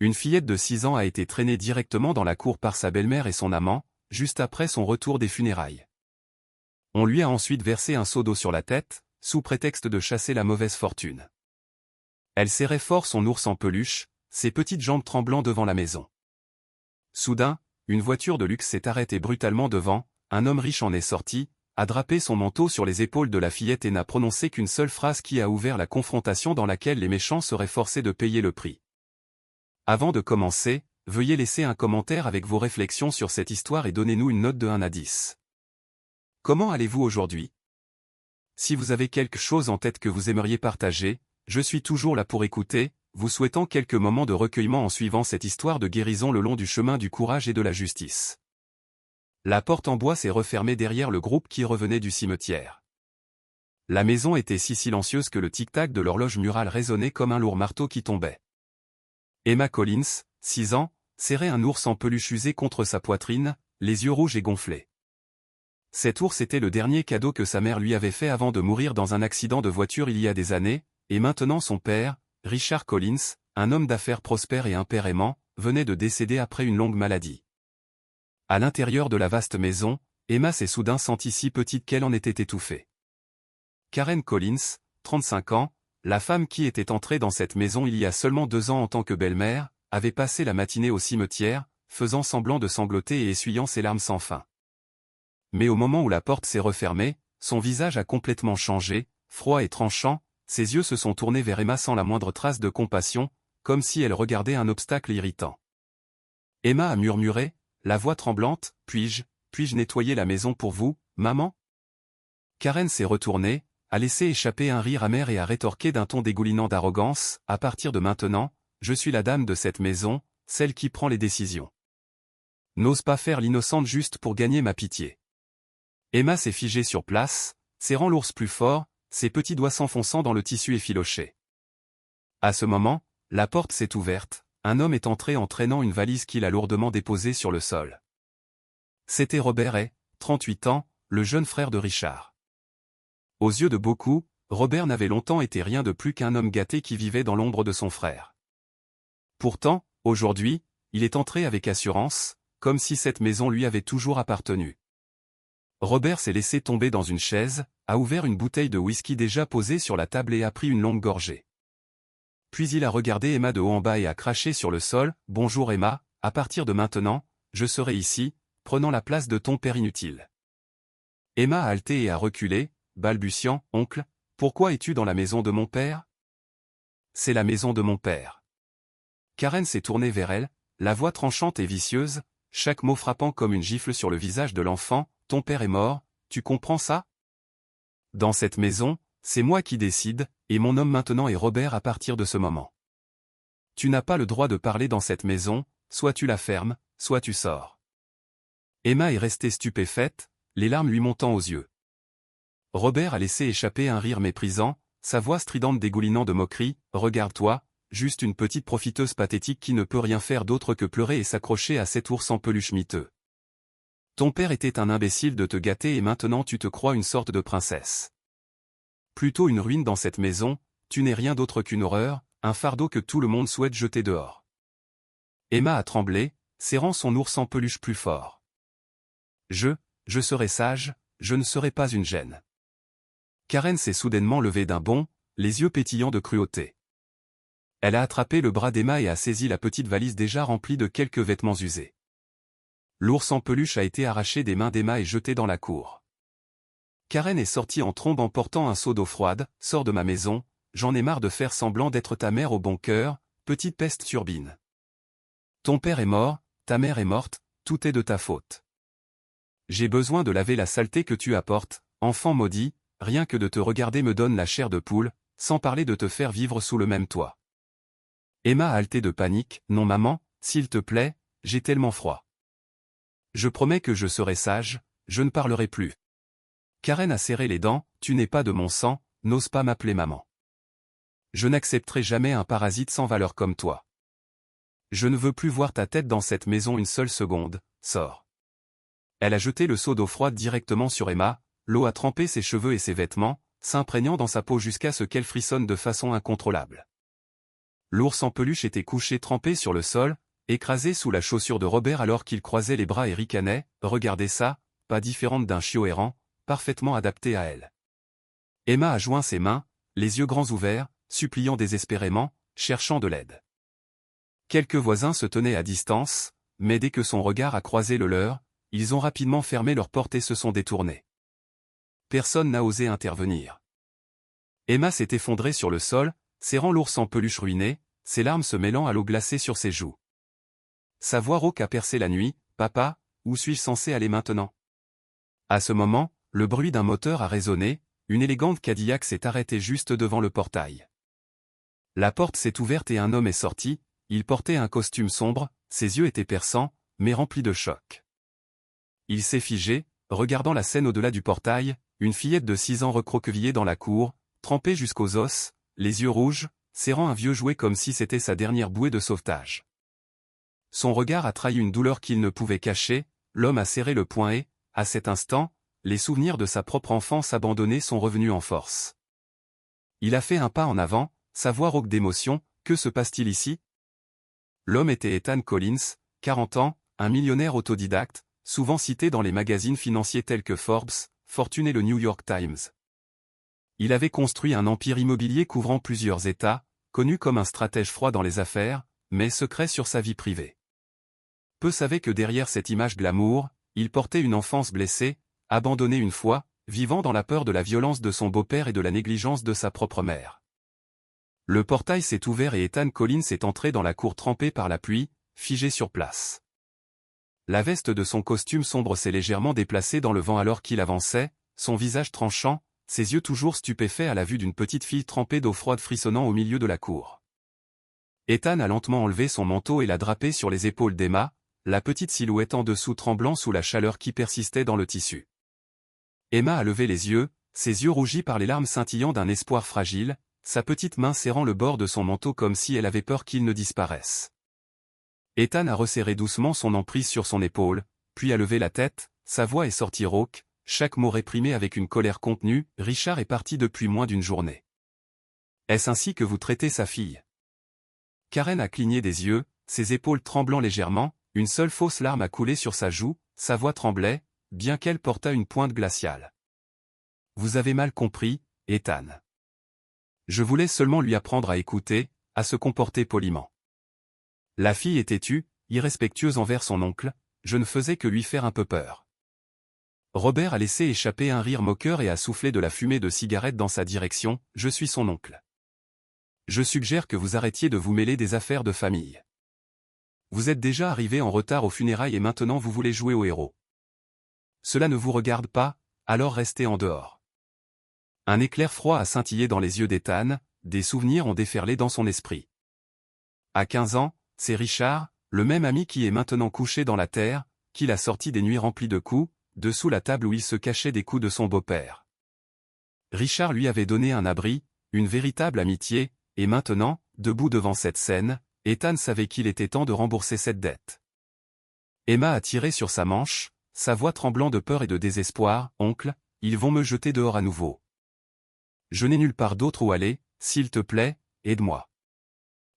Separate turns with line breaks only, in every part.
Une fillette de 6 ans a été traînée directement dans la cour par sa belle-mère et son amant, juste après son retour des funérailles. On lui a ensuite versé un seau d'eau sur la tête, sous prétexte de chasser la mauvaise fortune. Elle serrait fort son ours en peluche, ses petites jambes tremblant devant la maison. Soudain, une voiture de luxe s'est arrêtée brutalement devant, un homme riche en est sorti, a drapé son manteau sur les épaules de la fillette et n'a prononcé qu'une seule phrase qui a ouvert la confrontation dans laquelle les méchants seraient forcés de payer le prix. Avant de commencer, veuillez laisser un commentaire avec vos réflexions sur cette histoire et donnez-nous une note de 1 à 10. Comment allez-vous aujourd'hui? Si vous avez quelque chose en tête que vous aimeriez partager, je suis toujours là pour écouter, vous souhaitant quelques moments de recueillement en suivant cette histoire de guérison le long du chemin du courage et de la justice. La porte en bois s'est refermée derrière le groupe qui revenait du cimetière. La maison était si silencieuse que le tic-tac de l'horloge murale résonnait comme un lourd marteau qui tombait. Emma Collins, 6 ans, serrait un ours en peluche usé contre sa poitrine, les yeux rouges et gonflés. Cet ours était le dernier cadeau que sa mère lui avait fait avant de mourir dans un accident de voiture il y a des années, et maintenant son père, Richard Collins, un homme d'affaires prospère et un père aimant, venait de décéder après une longue maladie. À l'intérieur de la vaste maison, Emma s'est soudain sentie si petite qu'elle en était étouffée. Karen Collins, 35 ans, la femme qui était entrée dans cette maison il y a seulement 2 ans en tant que belle-mère, avait passé la matinée au cimetière, faisant semblant de sangloter et essuyant ses larmes sans fin. Mais au moment où la porte s'est refermée, son visage a complètement changé, froid et tranchant, ses yeux se sont tournés vers Emma sans la moindre trace de compassion, comme si elle regardait un obstacle irritant. Emma a murmuré, la voix tremblante, « Puis-je nettoyer la maison pour vous, maman ?» Karen s'est retournée, a laissé échapper un rire amer et a rétorqué d'un ton dégoulinant d'arrogance, « À partir de maintenant, je suis la dame de cette maison, celle qui prend les décisions. N'ose pas faire l'innocente juste pour gagner ma pitié. » Emma s'est figée sur place, serrant l'ours plus fort, ses petits doigts s'enfonçant dans le tissu effiloché. À ce moment, la porte s'est ouverte, un homme est entré en traînant une valise qu'il a lourdement déposée sur le sol. C'était Robert Hay, 38 ans, le jeune frère de Richard. Aux yeux de beaucoup, Robert n'avait longtemps été rien de plus qu'un homme gâté qui vivait dans l'ombre de son frère. Pourtant, aujourd'hui, il est entré avec assurance, comme si cette maison lui avait toujours appartenu. Robert s'est laissé tomber dans une chaise, a ouvert une bouteille de whisky déjà posée sur la table et a pris une longue gorgée. Puis il a regardé Emma de haut en bas et a craché sur le sol, « Bonjour Emma, à partir de maintenant, je serai ici, prenant la place de ton père inutile. » Emma a halté et a reculé, balbutiant, « Oncle, pourquoi es-tu dans la maison de mon père ?»« C'est la maison de mon père. » Karen s'est tournée vers elle, la voix tranchante et vicieuse, chaque mot frappant comme une gifle sur le visage de l'enfant, « Ton père est mort, tu comprends ça? Dans cette maison, c'est moi qui décide, et mon homme maintenant est Robert à partir de ce moment. Tu n'as pas le droit de parler dans cette maison, soit tu la fermes, soit tu sors. » Emma est restée stupéfaite, les larmes lui montant aux yeux. Robert a laissé échapper un rire méprisant, sa voix stridente dégoulinant de moquerie, « Regarde-toi, juste une petite profiteuse pathétique qui ne peut rien faire d'autre que pleurer et s'accrocher à cet ours en peluche miteux. Ton père était un imbécile de te gâter et maintenant tu te crois une sorte de princesse. Plutôt une ruine dans cette maison, tu n'es rien d'autre qu'une horreur, un fardeau que tout le monde souhaite jeter dehors. Emma a tremblé, serrant son ours en peluche plus fort. Je serai sage, je ne serai pas une gêne. Karen s'est soudainement levée d'un bond, les yeux pétillants de cruauté. Elle a attrapé le bras d'Emma et a saisi la petite valise déjà remplie de quelques vêtements usés. L'ours en peluche a été arraché des mains d'Emma et jeté dans la cour. Karen est sortie en trombe en portant un seau d'eau froide, « Sors de ma maison, j'en ai marre de faire semblant d'être ta mère au bon cœur, petite peste turbine. Ton père est mort, ta mère est morte, tout est de ta faute. J'ai besoin de laver la saleté que tu apportes, enfant maudit, rien que de te regarder me donne la chair de poule, sans parler de te faire vivre sous le même toit. » Emma a haleté de panique, « Non maman, s'il te plaît, j'ai tellement froid. Je promets que je serai sage, je ne parlerai plus. » Karen a serré les dents, « Tu n'es pas de mon sang, n'ose pas m'appeler maman. Je n'accepterai jamais un parasite sans valeur comme toi. Je ne veux plus voir ta tête dans cette maison une seule seconde, sors. » Elle a jeté le seau d'eau froide directement sur Emma, l'eau a trempé ses cheveux et ses vêtements, s'imprégnant dans sa peau jusqu'à ce qu'elle frissonne de façon incontrôlable. L'ours en peluche était couché trempé sur le sol, écrasé sous la chaussure de Robert alors qu'il croisait les bras et ricanait. Regardez ça, pas différente d'un chiot errant, parfaitement adapté à elle. Emma a joint ses mains, les yeux grands ouverts, suppliant désespérément, cherchant de l'aide. Quelques voisins se tenaient à distance, mais dès que son regard a croisé le leur, ils ont rapidement fermé leur porte et se sont détournés. Personne n'a osé intervenir. Emma s'est effondrée sur le sol, serrant l'ours en peluche ruiné, ses larmes se mêlant à l'eau glacée sur ses joues. Sa voix rauque a percé la nuit. « Papa, où suis-je censé aller maintenant ?» À ce moment, le bruit d'un moteur a résonné, une élégante Cadillac s'est arrêtée juste devant le portail. La porte s'est ouverte et un homme est sorti. Il portait un costume sombre, ses yeux étaient perçants, mais remplis de choc. Il s'est figé, regardant la scène au-delà du portail, une fillette de 6 ans recroquevillée dans la cour, trempée jusqu'aux os, les yeux rouges, serrant un vieux jouet comme si c'était sa dernière bouée de sauvetage. Son regard a trahi une douleur qu'il ne pouvait cacher, l'homme a serré le poing et, à cet instant, les souvenirs de sa propre enfance abandonnée sont revenus en force. Il a fait un pas en avant, sa voix rauque d'émotion. « Que se passe-t-il ici ?» L'homme était Ethan Collins, 40 ans, un millionnaire autodidacte, souvent cité dans les magazines financiers tels que Forbes, Fortune et le New York Times. Il avait construit un empire immobilier couvrant plusieurs États, connu comme un stratège froid dans les affaires, mais secret sur sa vie privée. Peu savaient que derrière cette image glamour, il portait une enfance blessée, abandonnée une fois, vivant dans la peur de la violence de son beau-père et de la négligence de sa propre mère. Le portail s'est ouvert et Ethan Collins est entré dans la cour trempé par la pluie, figé sur place. La veste de son costume sombre s'est légèrement déplacée dans le vent alors qu'il avançait, son visage tranchant, ses yeux toujours stupéfaits à la vue d'une petite fille trempée d'eau froide frissonnant au milieu de la cour. Ethan a lentement enlevé son manteau et l'a drapé sur les épaules d'Emma, la petite silhouette en dessous tremblant sous la chaleur qui persistait dans le tissu. Emma a levé les yeux, ses yeux rougis par les larmes scintillant d'un espoir fragile, sa petite main serrant le bord de son manteau comme si elle avait peur qu'il ne disparaisse. Ethan a resserré doucement son emprise sur son épaule, puis a levé la tête, sa voix est sortie rauque, chaque mot réprimé avec une colère contenue. « Richard est parti depuis moins d'une journée. Est-ce ainsi que vous traitez sa fille ?» Karen a cligné des yeux, ses épaules tremblant légèrement, une seule fausse larme a coulé sur sa joue, sa voix tremblait, bien qu'elle portât une pointe glaciale. « Vous avez mal compris, Ethan. Je voulais seulement lui apprendre à écouter, à se comporter poliment. » La fille est têtue, irrespectueuse envers son oncle, je ne faisais que lui faire un peu peur. Robert a laissé échapper un rire moqueur et a soufflé de la fumée de cigarette dans sa direction. « Je suis son oncle. Je suggère que vous arrêtiez de vous mêler des affaires de famille. Vous êtes déjà arrivé en retard aux funérailles et maintenant vous voulez jouer au héros. Cela ne vous regarde pas, alors restez en dehors. » Un éclair froid a scintillé dans les yeux d'Ethan, des souvenirs ont déferlé dans son esprit. À 15 ans, c'est Richard, le même ami qui est maintenant couché dans la terre, qui l'a sorti des nuits remplies de coups, dessous la table où il se cachait des coups de son beau-père. Richard lui avait donné un abri, une véritable amitié, et maintenant, debout devant cette scène, Ethan savait qu'il était temps de rembourser cette dette. Emma a tiré sur sa manche, sa voix tremblant de peur et de désespoir. « Oncle, ils vont me jeter dehors à nouveau. Je n'ai nulle part d'autre où aller, s'il te plaît, aide-moi. »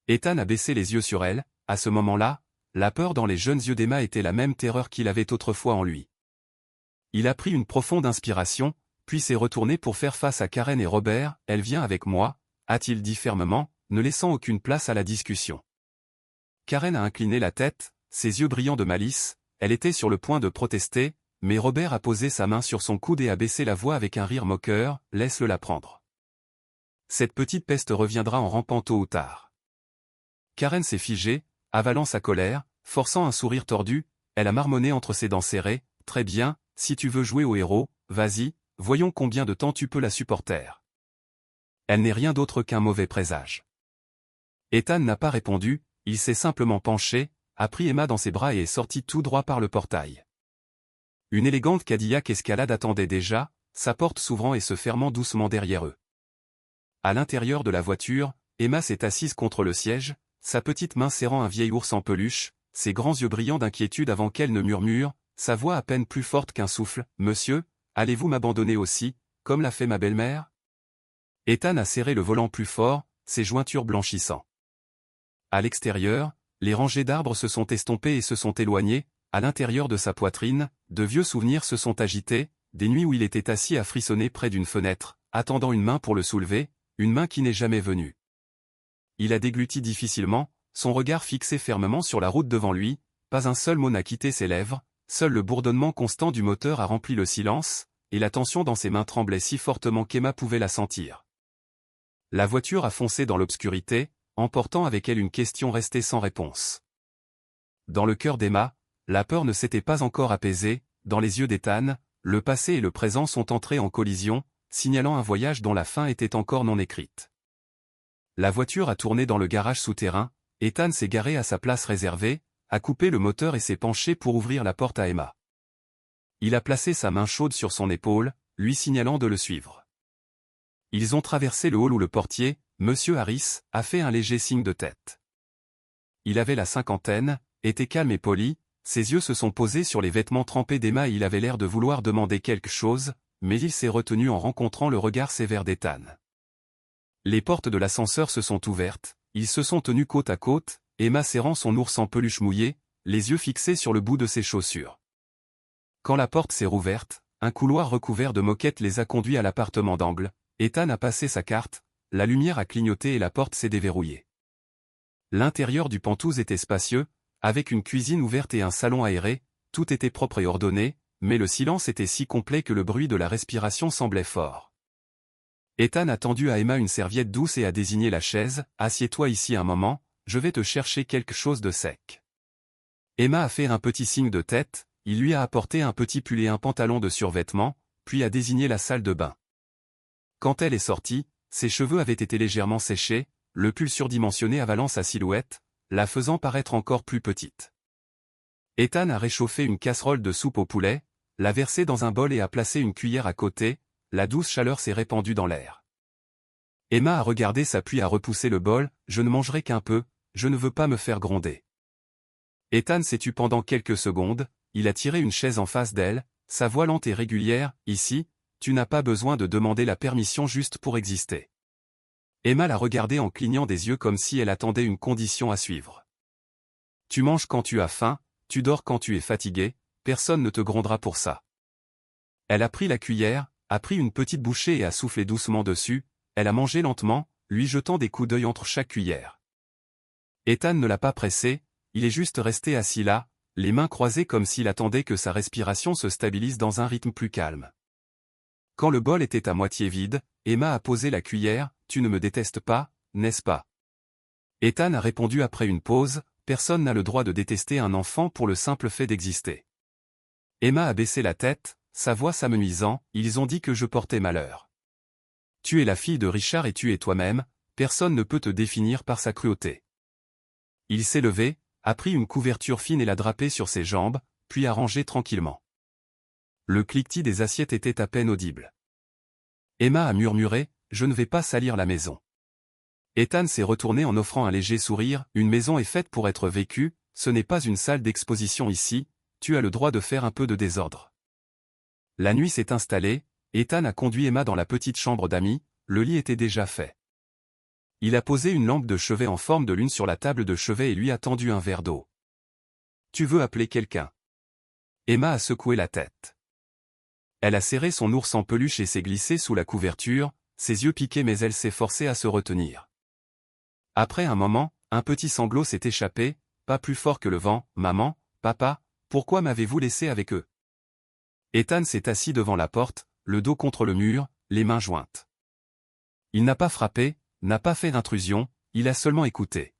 Ethan a baissé les yeux sur elle, à ce moment-là, la peur dans les jeunes yeux d'Emma était la même terreur qu'il avait autrefois en lui. Il a pris une profonde inspiration, puis s'est retourné pour faire face à Karen et Robert. « Elle vient avec moi », a-t-il dit fermement, ne laissant aucune place à la discussion. Karen a incliné la tête, ses yeux brillants de malice, elle était sur le point de protester, mais Robert a posé sa main sur son coude et a baissé la voix avec un rire moqueur. « Laisse-le la prendre. Cette petite peste reviendra en rampant tôt ou tard. » Karen s'est figée, avalant sa colère, forçant un sourire tordu, elle a marmonné entre ses dents serrées. « Très bien, si tu veux jouer au héros, vas-y, voyons combien de temps tu peux la supporter. Elle n'est rien d'autre qu'un mauvais présage. » Ethan n'a pas répondu, il s'est simplement penché, a pris Emma dans ses bras et est sorti tout droit par le portail. Une élégante Cadillac Escalade attendait déjà, sa porte s'ouvrant et se fermant doucement derrière eux. À l'intérieur de la voiture, Emma s'est assise contre le siège, sa petite main serrant un vieil ours en peluche, ses grands yeux brillants d'inquiétude avant qu'elle ne murmure, sa voix à peine plus forte qu'un souffle. « Monsieur, allez-vous m'abandonner aussi, comme l'a fait ma belle-mère ?» Ethan a serré le volant plus fort, ses jointures blanchissant. À l'extérieur, les rangées d'arbres se sont estompées et se sont éloignées, à l'intérieur de sa poitrine, de vieux souvenirs se sont agités, des nuits où il était assis à frissonner près d'une fenêtre, attendant une main pour le soulever, une main qui n'est jamais venue. Il a dégluti difficilement, son regard fixé fermement sur la route devant lui, pas un seul mot n'a quitté ses lèvres, seul le bourdonnement constant du moteur a rempli le silence, et la tension dans ses mains tremblait si fortement qu'Emma pouvait la sentir. La voiture a foncé dans l'obscurité, emportant avec elle une question restée sans réponse. Dans le cœur d'Emma, la peur ne s'était pas encore apaisée, dans les yeux d'Ethan, le passé et le présent sont entrés en collision, signalant un voyage dont la fin était encore non écrite. La voiture a tourné dans le garage souterrain, Ethan s'est garé à sa place réservée, a coupé le moteur et s'est penché pour ouvrir la porte à Emma. Il a placé sa main chaude sur son épaule, lui signalant de le suivre. Ils ont traversé le hall où le portier, Monsieur Harris, a fait un léger signe de tête. Il avait la cinquantaine, était calme et poli, ses yeux se sont posés sur les vêtements trempés d'Emma et il avait l'air de vouloir demander quelque chose, mais il s'est retenu en rencontrant le regard sévère d'Ethan. Les portes de l'ascenseur se sont ouvertes, ils se sont tenus côte à côte, Emma serrant son ours en peluche mouillé, les yeux fixés sur le bout de ses chaussures. Quand la porte s'est rouverte, un couloir recouvert de moquettes les a conduits à l'appartement d'angle, Ethan a passé sa carte, la lumière a clignoté et la porte s'est déverrouillée. L'intérieur du Penthouse était spacieux, avec une cuisine ouverte et un salon aéré, tout était propre et ordonné, mais le silence était si complet que le bruit de la respiration semblait fort. Ethan a tendu à Emma une serviette douce et a désigné la chaise, « Assieds-toi ici un moment, je vais te chercher quelque chose de sec. » Emma a fait un petit signe de tête, il lui a apporté un petit pull et un pantalon de survêtement, puis a désigné la salle de bain. Quand elle est sortie, ses cheveux avaient été légèrement séchés, le pull surdimensionné avalant sa silhouette, la faisant paraître encore plus petite. Ethan a réchauffé une casserole de soupe au poulet, l'a versée dans un bol et a placé une cuillère à côté, la douce chaleur s'est répandue dans l'air. Emma a regardé sa puis a repoussé le bol, « Je ne mangerai qu'un peu, je ne veux pas me faire gronder. » Ethan s'est tu pendant quelques secondes, il a tiré une chaise en face d'elle, sa voix lente et régulière, « Ici, tu n'as pas besoin de demander la permission juste pour exister. » Emma l'a regardé en clignant des yeux comme si elle attendait une condition à suivre. « Tu manges quand tu as faim, tu dors quand tu es fatigué, personne ne te grondera pour ça. » Elle a pris la cuillère, a pris une petite bouchée et a soufflé doucement dessus, elle a mangé lentement, lui jetant des coups d'œil entre chaque cuillère. Ethan ne l'a pas pressé, il est juste resté assis là, les mains croisées comme s'il attendait que sa respiration se stabilise dans un rythme plus calme. Quand le bol était à moitié vide, Emma a posé la cuillère, « Tu ne me détestes pas, n'est-ce pas ?» Ethan a répondu après une pause, « Personne n'a le droit de détester un enfant pour le simple fait d'exister. » Emma a baissé la tête, sa voix s'amenuisant, « Ils ont dit que je portais malheur. Tu es la fille de Richard et tu es toi-même, personne ne peut te définir par sa cruauté. » Il s'est levé, a pris une couverture fine et l'a drapée sur ses jambes, puis a rangé tranquillement. Le cliquetis des assiettes était à peine audible. Emma a murmuré, « Je ne vais pas salir la maison. » Ethan s'est retourné en offrant un léger sourire, « Une maison est faite pour être vécue, ce n'est pas une salle d'exposition ici, tu as le droit de faire un peu de désordre. » La nuit s'est installée, Ethan a conduit Emma dans la petite chambre d'amis, le lit était déjà fait. Il a posé une lampe de chevet en forme de lune sur la table de chevet et lui a tendu un verre d'eau. « Tu veux appeler quelqu'un ?» Emma a secoué la tête. Elle a serré son ours en peluche et s'est glissée sous la couverture, ses yeux piqués mais elle s'est forcée à se retenir. Après un moment, un petit sanglot s'est échappé, pas plus fort que le vent, « Maman, papa, pourquoi m'avez-vous laissé avec eux ?» Ethan s'est assis devant la porte, le dos contre le mur, les mains jointes. Il n'a pas frappé, n'a pas fait d'intrusion, il a seulement écouté.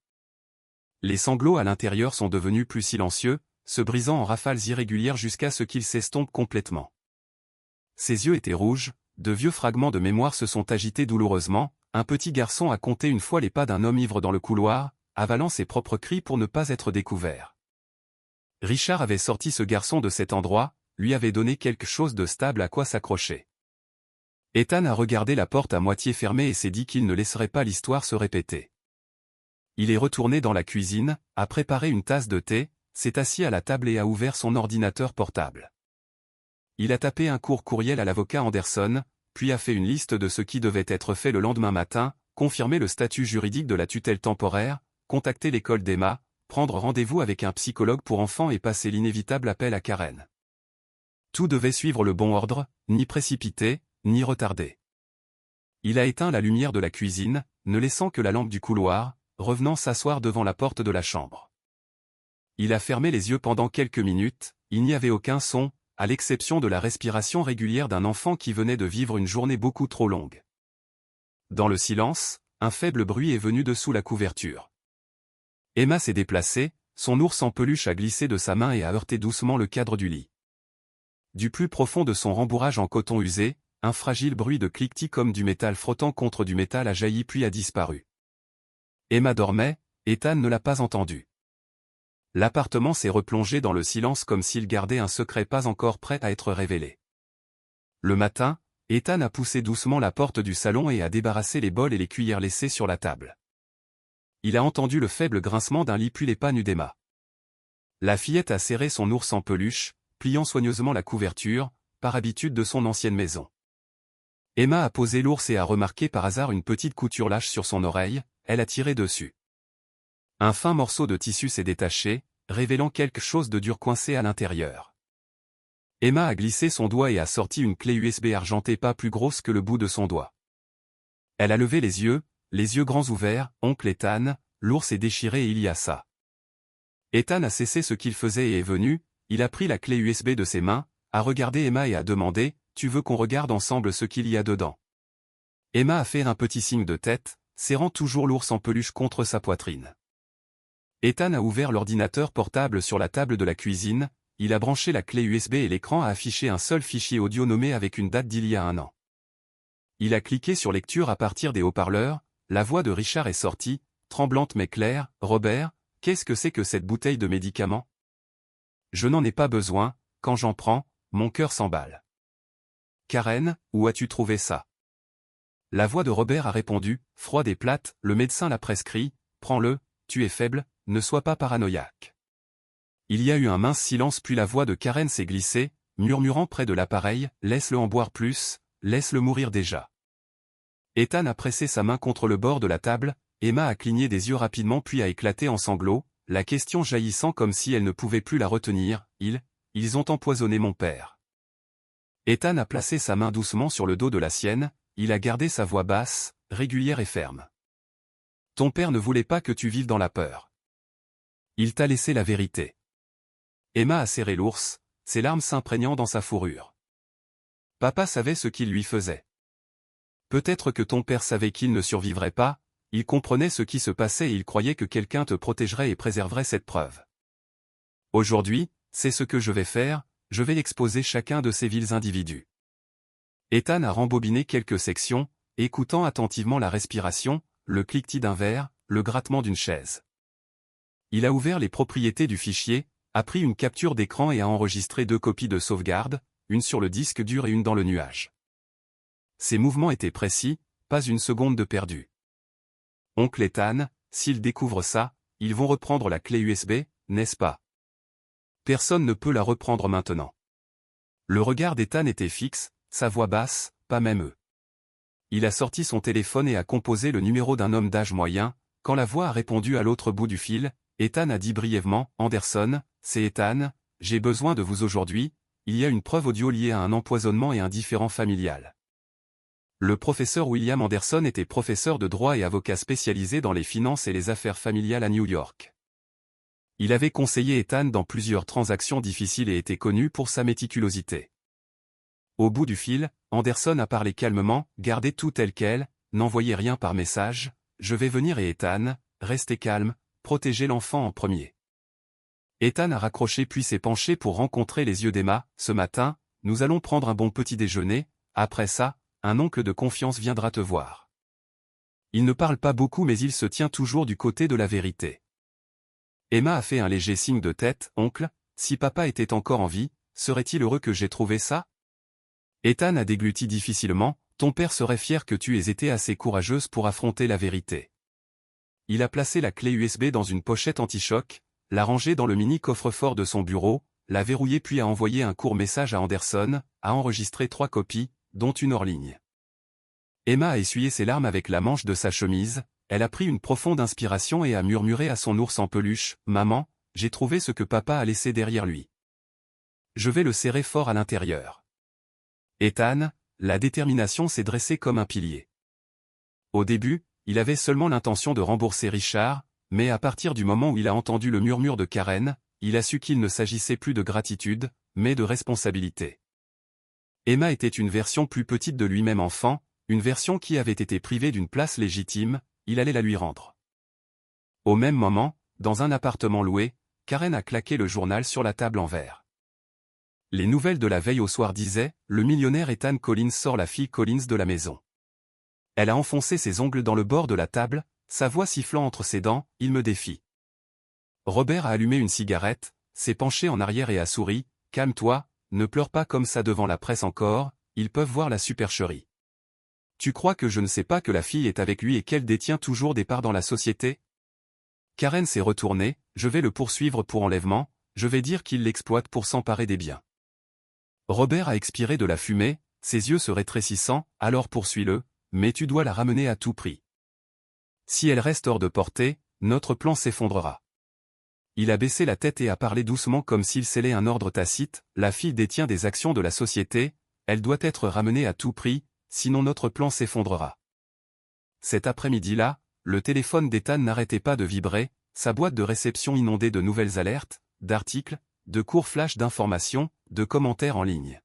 Les sanglots à l'intérieur sont devenus plus silencieux, se brisant en rafales irrégulières jusqu'à ce qu'ils s'estompent complètement. Ses yeux étaient rouges, de vieux fragments de mémoire se sont agités douloureusement, un petit garçon a compté une fois les pas d'un homme ivre dans le couloir, avalant ses propres cris pour ne pas être découvert. Richard avait sorti ce garçon de cet endroit, lui avait donné quelque chose de stable à quoi s'accrocher. Ethan a regardé la porte à moitié fermée et s'est dit qu'il ne laisserait pas l'histoire se répéter. Il est retourné dans la cuisine, a préparé une tasse de thé, s'est assis à la table et a ouvert son ordinateur portable. Il a tapé un court courriel à l'avocat Anderson, puis a fait une liste de ce qui devait être fait le lendemain matin, confirmer le statut juridique de la tutelle temporaire, contacter l'école d'Emma, prendre rendez-vous avec un psychologue pour enfants et passer l'inévitable appel à Karen. Tout devait suivre le bon ordre, ni précipité, ni retardé. Il a éteint la lumière de la cuisine, ne laissant que la lampe du couloir, revenant s'asseoir devant la porte de la chambre. Il a fermé les yeux pendant quelques minutes, il n'y avait aucun son, à l'exception de la respiration régulière d'un enfant qui venait de vivre une journée beaucoup trop longue. Dans le silence, un faible bruit est venu de sous la couverture. Emma s'est déplacée, son ours en peluche a glissé de sa main et a heurté doucement le cadre du lit. Du plus profond de son rembourrage en coton usé, un fragile bruit de cliquetis comme du métal frottant contre du métal a jailli puis a disparu. Emma dormait, Ethan ne l'a pas entendu. L'appartement s'est replongé dans le silence comme s'il gardait un secret pas encore prêt à être révélé. Le matin, Ethan a poussé doucement la porte du salon et a débarrassé les bols et les cuillères laissées sur la table. Il a entendu le faible grincement d'un lit puis les pas nus d'Emma. La fillette a serré son ours en peluche, pliant soigneusement la couverture, par habitude de son ancienne maison. Emma a posé l'ours et a remarqué par hasard une petite couture lâche sur son oreille, elle a tiré dessus. Un fin morceau de tissu s'est détaché, révélant quelque chose de dur coincé à l'intérieur. Emma a glissé son doigt et a sorti une clé USB argentée pas plus grosse que le bout de son doigt. Elle a levé les yeux grands ouverts, oncle Ethan, l'ours est déchiré et il y a ça. Ethan a cessé ce qu'il faisait et est venu, il a pris la clé USB de ses mains, a regardé Emma et a demandé, « Tu veux qu'on regarde ensemble ce qu'il y a dedans ?» Emma a fait un petit signe de tête, serrant toujours l'ours en peluche contre sa poitrine. Ethan a ouvert l'ordinateur portable sur la table de la cuisine, il a branché la clé USB et l'écran a affiché un seul fichier audio nommé avec une date d'il y a 1 an. Il a cliqué sur lecture à partir des haut-parleurs, la voix de Richard est sortie, tremblante mais claire, « Robert, qu'est-ce que c'est que cette bouteille de médicaments ? Je n'en ai pas besoin, quand j'en prends, mon cœur s'emballe. Karen, où as-tu trouvé ça ? La voix de Robert a répondu, froide et plate, le médecin l'a prescrit, prends-le, tu es faible, ne sois pas paranoïaque. Il y a eu un mince silence puis la voix de Karen s'est glissée, murmurant près de l'appareil, laisse-le en boire plus, laisse-le mourir déjà. Ethan a pressé sa main contre le bord de la table, Emma a cligné des yeux rapidement puis a éclaté en sanglots, la question jaillissant comme si elle ne pouvait plus la retenir, ils ont empoisonné mon père. Ethan a placé sa main doucement sur le dos de la sienne, il a gardé sa voix basse, régulière et ferme. Ton père ne voulait pas que tu vives dans la peur. Il t'a laissé la vérité. Emma a serré l'ours, ses larmes s'imprégnant dans sa fourrure. Papa savait ce qu'il lui faisait. Peut-être que ton père savait qu'il ne survivrait pas, il comprenait ce qui se passait et il croyait que quelqu'un te protégerait et préserverait cette preuve. Aujourd'hui, c'est ce que je vais faire, je vais exposer chacun de ces vils individus. Ethan a rembobiné quelques sections, écoutant attentivement la respiration, le cliquetis d'un verre, le grattement d'une chaise. Il a ouvert les propriétés du fichier, a pris une capture d'écran et a enregistré 2 copies de sauvegarde, une sur le disque dur et une dans le nuage. Ses mouvements étaient précis, pas une seconde de perdu. Oncle Ethan, s'ils découvrent ça, ils vont reprendre la clé USB, n'est-ce pas? Personne ne peut la reprendre maintenant. Le regard d'Ethan était fixe, sa voix basse, pas même eux. Il a sorti son téléphone et a composé le numéro d'un homme d'âge moyen, quand la voix a répondu à l'autre bout du fil, Ethan a dit brièvement, Anderson, c'est Ethan, j'ai besoin de vous aujourd'hui, il y a une preuve audio liée à un empoisonnement et un différend familial. Le professeur William Anderson était professeur de droit et avocat spécialisé dans les finances et les affaires familiales à New York. Il avait conseillé Ethan dans plusieurs transactions difficiles et était connu pour sa méticulosité. Au bout du fil, Anderson a parlé calmement, gardez tout tel quel, n'envoyez rien par message, je vais venir et Ethan, restez calme, protégez l'enfant en premier. Ethan a raccroché puis s'est penché pour rencontrer les yeux d'Emma, ce matin, nous allons prendre un bon petit déjeuner, après ça, un oncle de confiance viendra te voir. Il ne parle pas beaucoup mais il se tient toujours du côté de la vérité. Emma a fait un léger signe de tête, oncle, si papa était encore en vie, serait-il heureux que j'aie trouvé ça? Ethan a dégluti difficilement, ton père serait fier que tu aies été assez courageuse pour affronter la vérité. Il a placé la clé USB dans une pochette anti-choc, l'a rangée dans le mini coffre-fort de son bureau, l'a verrouillé puis a envoyé un court message à Anderson, a enregistré 3 copies, dont une hors ligne. Emma a essuyé ses larmes avec la manche de sa chemise, elle a pris une profonde inspiration et a murmuré à son ours en peluche, « Maman, j'ai trouvé ce que papa a laissé derrière lui. Je vais le serrer fort à l'intérieur. » Ethan, la détermination s'est dressée comme un pilier. Au début, il avait seulement l'intention de rembourser Richard, mais à partir du moment où il a entendu le murmure de Karen, il a su qu'il ne s'agissait plus de gratitude, mais de responsabilité. Emma était une version plus petite de lui-même enfant, une version qui avait été privée d'une place légitime, il allait la lui rendre. Au même moment, dans un appartement loué, Karen a claqué le journal sur la table en verre. Les nouvelles de la veille au soir disaient « Le millionnaire Ethan Collins sort la fille Collins de la maison ». Elle a enfoncé ses ongles dans le bord de la table, sa voix sifflant entre ses dents, « Il me défie ». Robert a allumé une cigarette, s'est penché en arrière et a souri, « Calme-toi, ne pleure pas comme ça devant la presse encore, ils peuvent voir la supercherie. Tu crois que je ne sais pas que la fille est avec lui et qu'elle détient toujours des parts dans la société ?» Karen s'est retournée, « Je vais le poursuivre pour enlèvement, je vais dire qu'il l'exploite pour s'emparer des biens. » Robert a expiré de la fumée, ses yeux se rétrécissant, « Alors poursuis-le, mais tu dois la ramener à tout prix. Si elle reste hors de portée, notre plan s'effondrera. » Il a baissé la tête et a parlé doucement comme s'il scellait un ordre tacite, « La fille détient des actions de la société, elle doit être ramenée à tout prix, sinon notre plan s'effondrera. » Cet après-midi-là, le téléphone d'Ethan n'arrêtait pas de vibrer, sa boîte de réception inondée de nouvelles alertes, d'articles, de courts flashs d'informations, de commentaires en ligne.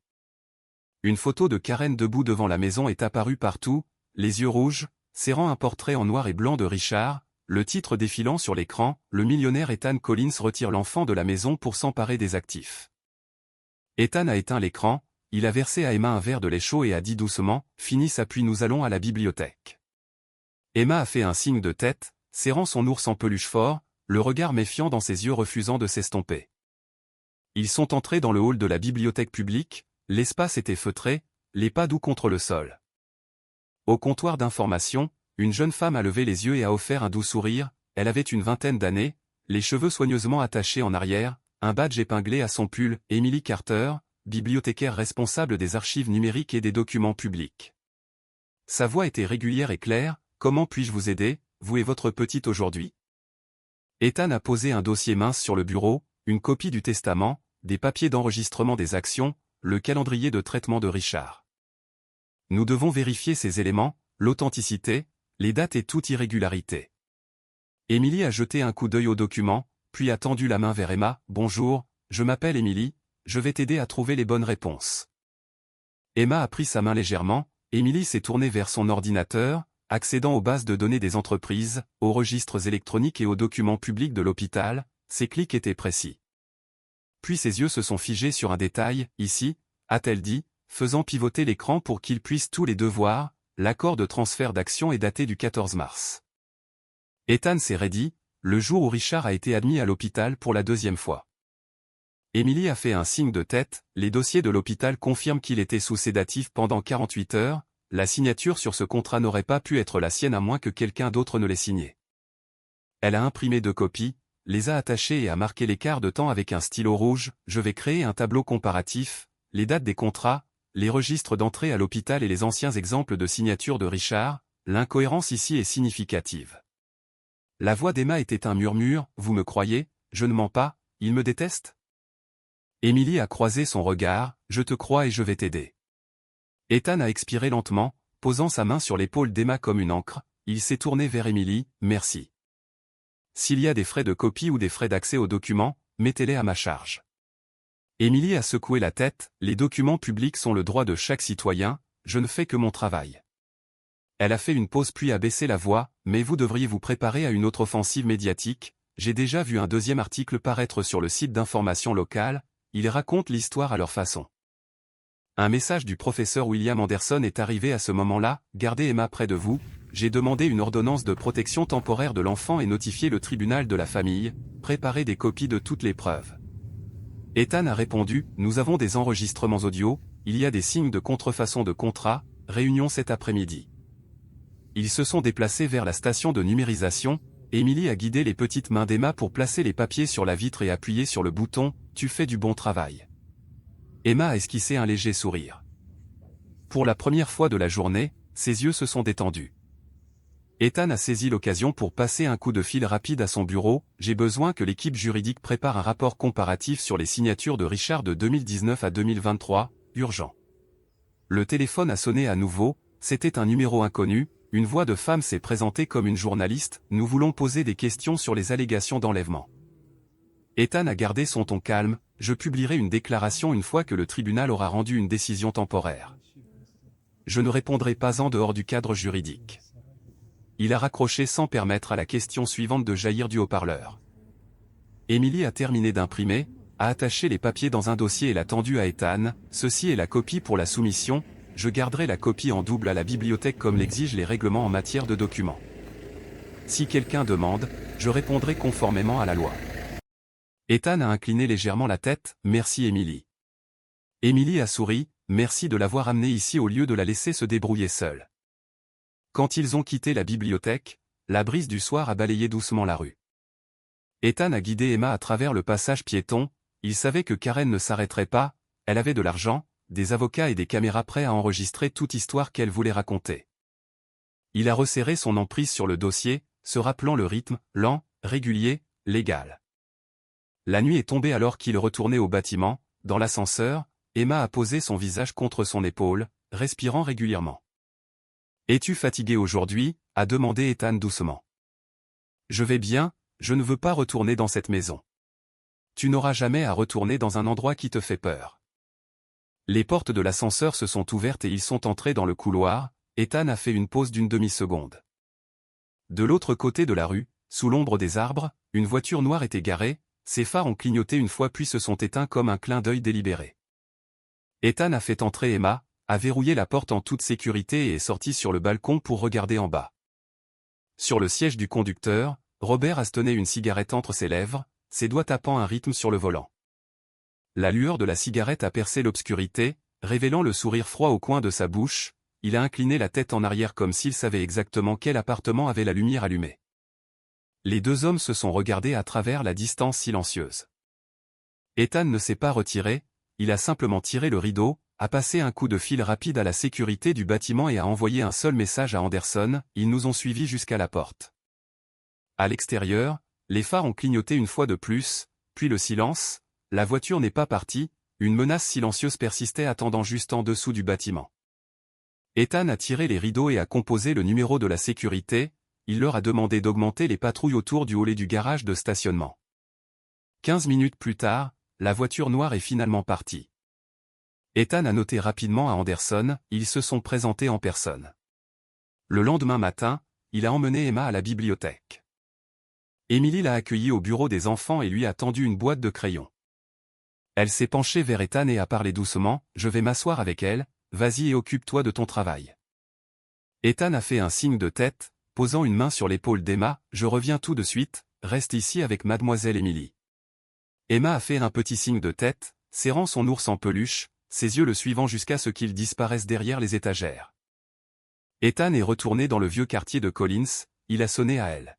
Une photo de Karen debout devant la maison est apparue partout, les yeux rouges, serrant un portrait en noir et blanc de Richard, le titre défilant sur l'écran, « Le millionnaire Ethan Collins retire l'enfant de la maison pour s'emparer des actifs. » Ethan a éteint l'écran, il a versé à Emma un verre de lait chaud et a dit doucement, « Finis ça puis nous allons à la bibliothèque. » Emma a fait un signe de tête, serrant son ours en peluche fort, le regard méfiant dans ses yeux refusant de s'estomper. Ils sont entrés dans le hall de la bibliothèque publique, l'espace était feutré, les pas doux contre le sol. Au comptoir d'information, une jeune femme a levé les yeux et a offert un doux sourire, elle avait une vingtaine d'années, les cheveux soigneusement attachés en arrière, un badge épinglé à son pull, Emily Carter, bibliothécaire responsable des archives numériques et des documents publics. Sa voix était régulière et claire, « Comment puis-je vous aider, vous et votre petite aujourd'hui ?» Ethan a posé un dossier mince sur le bureau, une copie du testament, des papiers d'enregistrement des actions, le calendrier de traitement de Richard. Nous devons vérifier ces éléments, l'authenticité, les dates et toute irrégularité. Emily a jeté un coup d'œil au document, puis a tendu la main vers Emma, « Bonjour, je m'appelle Emily, je vais t'aider à trouver les bonnes réponses. » Emma a pris sa main légèrement, Emily s'est tournée vers son ordinateur, accédant aux bases de données des entreprises, aux registres électroniques et aux documents publics de l'hôpital, ses clics étaient précis. Puis ses yeux se sont figés sur un détail, « Ici », a-t-elle dit, faisant pivoter l'écran pour qu'ils puissent tous les deux voir, l'accord de transfert d'action est daté du 14 mars. Ethan s'est raidi, le jour où Richard a été admis à l'hôpital pour la deuxième fois. Emily a fait un signe de tête, les dossiers de l'hôpital confirment qu'il était sous sédatif pendant 48 heures, la signature sur ce contrat n'aurait pas pu être la sienne à moins que quelqu'un d'autre ne l'ait signé. Elle a imprimé 2 copies, les a attachées et a marqué l'écart de temps avec un stylo rouge, « Je vais créer un tableau comparatif, les dates des contrats, les registres d'entrée à l'hôpital et les anciens exemples de signature de Richard, l'incohérence ici est significative. » La voix d'Emma était un murmure, « Vous me croyez, je ne mens pas, il me déteste ?» Emily a croisé son regard, « Je te crois et je vais t'aider. » Ethan a expiré lentement, posant sa main sur l'épaule d'Emma comme une encre, il s'est tourné vers Emily, « Merci. S'il y a des frais de copie ou des frais d'accès aux documents, mettez-les à ma charge. » Emily a secoué la tête, « Les documents publics sont le droit de chaque citoyen, je ne fais que mon travail. » Elle a fait une pause puis a baissé la voix, « Mais vous devriez vous préparer à une autre offensive médiatique, j'ai déjà vu un deuxième article paraître sur le site d'information locale, ils racontent l'histoire à leur façon. » Un message du professeur William Anderson est arrivé à ce moment-là, « Gardez Emma près de vous, j'ai demandé une ordonnance de protection temporaire de l'enfant et notifié le tribunal de la famille, préparez des copies de toutes les preuves. » Ethan a répondu, « Nous avons des enregistrements audio, il y a des signes de contrefaçon de contrat, réunion cet après-midi. » Ils se sont déplacés vers la station de numérisation, Emily a guidé les petites mains d'Emma pour placer les papiers sur la vitre et appuyer sur le bouton, « Tu fais du bon travail. » Emma a esquissé un léger sourire. Pour la première fois de la journée, ses yeux se sont détendus. Ethan a saisi l'occasion pour passer un coup de fil rapide à son bureau. J'ai besoin que l'équipe juridique prépare un rapport comparatif sur les signatures de Richard de 2019 à 2023, urgent. Le téléphone a sonné à nouveau, c'était un numéro inconnu, une voix de femme s'est présentée comme une journaliste. Nous voulons poser des questions sur les allégations d'enlèvement. Ethan a gardé son ton calme, je publierai une déclaration une fois que le tribunal aura rendu une décision temporaire. Je ne répondrai pas en dehors du cadre juridique. Il a raccroché sans permettre à la question suivante de jaillir du haut-parleur. Emily a terminé d'imprimer, a attaché les papiers dans un dossier et l'a tendu à Ethan. Ceci est la copie pour la soumission, je garderai la copie en double à la bibliothèque comme l'exigent les règlements en matière de documents. Si quelqu'un demande, je répondrai conformément à la loi. Ethan a incliné légèrement la tête, merci Emily. Emily a souri, merci de l'avoir amenée ici au lieu de la laisser se débrouiller seule. Quand ils ont quitté la bibliothèque, la brise du soir a balayé doucement la rue. Ethan a guidé Emma à travers le passage piéton, il savait que Karen ne s'arrêterait pas, elle avait de l'argent, des avocats et des caméras prêts à enregistrer toute histoire qu'elle voulait raconter. Il a resserré son emprise sur le dossier, se rappelant le rythme, lent, régulier, légal. La nuit est tombée alors qu'il retournait au bâtiment, dans l'ascenseur, Emma a posé son visage contre son épaule, respirant régulièrement. « Es-tu fatigué aujourd'hui » a demandé Ethan doucement. « Je vais bien, je ne veux pas retourner dans cette maison. » « Tu n'auras jamais à retourner dans un endroit qui te fait peur. » Les portes de l'ascenseur se sont ouvertes et ils sont entrés dans le couloir, Ethan a fait une pause d'une demi-seconde. De l'autre côté de la rue, sous l'ombre des arbres, une voiture noire était garée, ses phares ont clignoté une fois puis se sont éteints comme un clin d'œil délibéré. Ethan a fait entrer Emma, a verrouillé la porte en toute sécurité et est sorti sur le balcon pour regarder en bas. Sur le siège du conducteur, Robert a tenait une cigarette entre ses lèvres, ses doigts tapant un rythme sur le volant. La lueur de la cigarette a percé l'obscurité, révélant le sourire froid au coin de sa bouche, il a incliné la tête en arrière comme s'il savait exactement quel appartement avait la lumière allumée. Les deux hommes se sont regardés à travers la distance silencieuse. Ethan ne s'est pas retiré, il a simplement tiré le rideau, a passé un coup de fil rapide à la sécurité du bâtiment et a envoyé un seul message à Anderson, ils nous ont suivis jusqu'à la porte. À l'extérieur, les phares ont clignoté une fois de plus, puis le silence, la voiture n'est pas partie, une menace silencieuse persistait attendant juste en dessous du bâtiment. Ethan a tiré les rideaux et a composé le numéro de la sécurité, il leur a demandé d'augmenter les patrouilles autour du hall et du garage de stationnement. 15 minutes plus tard, la voiture noire est finalement partie. Ethan a noté rapidement à Anderson, ils se sont présentés en personne. Le lendemain matin, il a emmené Emma à la bibliothèque. Emily l'a accueillie au bureau des enfants et lui a tendu une boîte de crayons. Elle s'est penchée vers Ethan et a parlé doucement, je vais m'asseoir avec elle, vas-y et occupe-toi de ton travail. Ethan a fait un signe de tête, posant une main sur l'épaule d'Emma, je reviens tout de suite, reste ici avec mademoiselle Emily. Emma a fait un petit signe de tête, serrant son ours en peluche, ses yeux le suivant jusqu'à ce qu'il disparaisse derrière les étagères. Ethan est retourné dans le vieux quartier de Collins, il a sonné à elle.